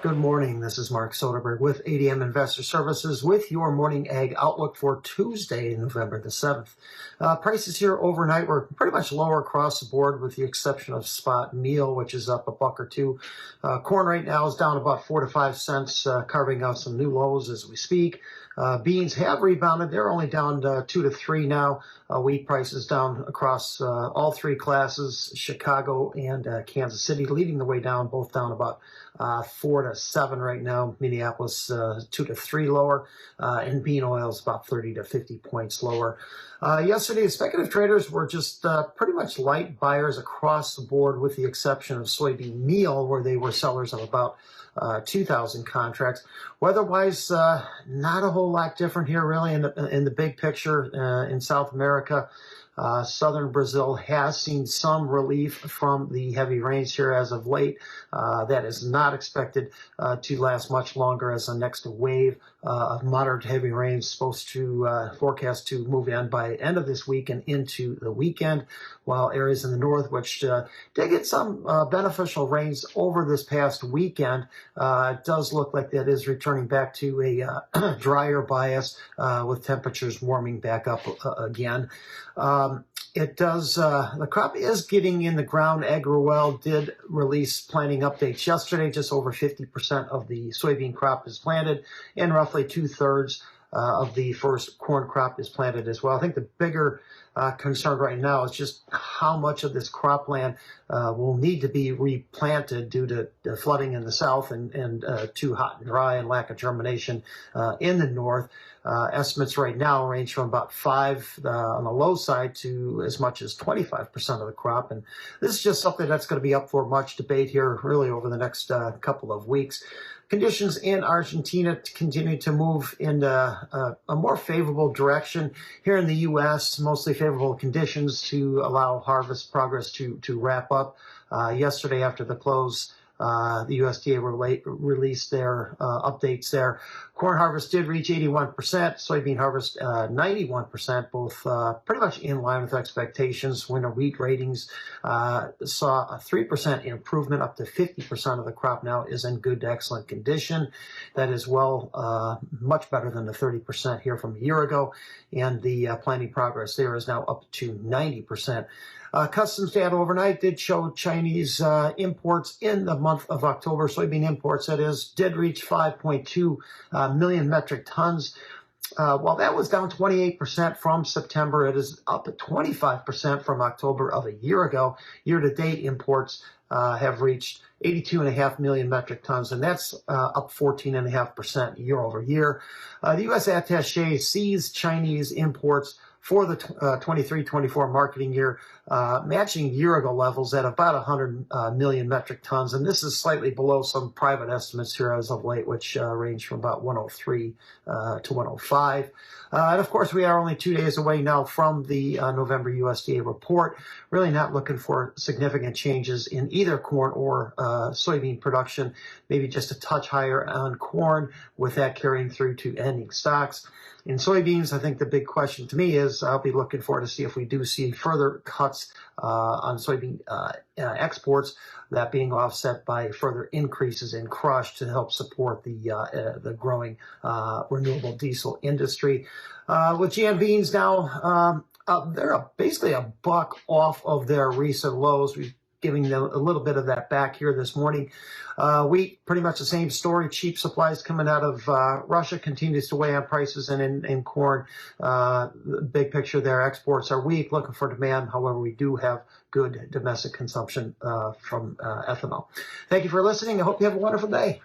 Good morning. This is Mark Soderberg with ADM Investor Services with your morning ag outlook for Tuesday, November the 7th. Prices here overnight were pretty much lower across the board with the exception of spot meal, which is up $1 or $2. Corn right now is down about 4 to 5 cents, carving out some new lows as we speak. Beans have rebounded. They're only down 2 to 3 now. Wheat prices down across all three classes. Chicago and Kansas City leading the way down, both down about 4 to 7 right now. Minneapolis 2 to 3 lower, and bean oils about 30 to 50 points lower. Yesterday, speculative traders were just pretty much light buyers across the board, with the exception of soybean meal, where they were sellers of about 2,000 contracts. Weather-wise, not a whole lot different here, really, in the big picture in South America. Southern Brazil has seen some relief from the heavy rains here as of late. That is not expected to last much longer, as the next wave of moderate heavy rains supposed to forecast to move in by end of this week and into the weekend, while areas in the north, which did get some beneficial rains over this past weekend, it does look like that is returning back to a drier bias with temperatures warming back up again. The crop is getting in the ground. AgriWell did release planting updates yesterday. Just over 50% of the soybean crop is planted, and roughly 2/3 of the first corn crop is planted as well. I think the bigger concern right now is just how much of this cropland will need to be replanted due to the flooding in the south and too hot and dry and lack of germination in the north. Estimates right now range from about 5 on the low side to as much as 25% of the crop. And this is just something that's going to be up for much debate here really over the next couple of weeks. Conditions in Argentina continue to move in a more favorable direction. Here in the U.S., mostly favorable conditions to allow harvest progress to wrap up. Yesterday after the close, the USDA released their updates there. Corn harvest did reach 81%, soybean harvest 91%, both pretty much in line with expectations. Winter wheat ratings saw a 3% improvement, up to 50% of the crop now is in good to excellent condition. That is much better than the 30% here from a year ago, and the planting progress there is now up to 90%. Customs data overnight did show Chinese imports in the month of October, soybean imports that is, did reach 5.2 million metric tons. While that was down 28% from September, it is up at 25% from October of a year ago. Year-to-date imports have reached 82.5 million metric tons, and that's up 14.5% year over year. The U.S. attaché sees Chinese imports for the 23-24 marketing year, matching year-ago levels at about 100 million metric tons. And this is slightly below some private estimates here as of late, which range from about 103 to 105. And of course, we are only 2 days away now from the November USDA report. Really not looking for significant changes in either corn or soybean production, maybe just a touch higher on corn, with that carrying through to ending stocks. In soybeans, I think the big question to me is I'll be looking forward to see if we do see further cuts on soybean exports, that being offset by further increases in crush to help support the growing renewable diesel industry. With GM beans now, they're basically $1 off of their recent lows. We've giving them a little bit of that back here this morning. Wheat, pretty much the same story. Cheap supplies coming out of Russia continues to weigh on prices, and in corn, the big picture there, exports are weak, looking for demand. However, we do have good domestic consumption from ethanol. Thank you for listening. I hope you have a wonderful day.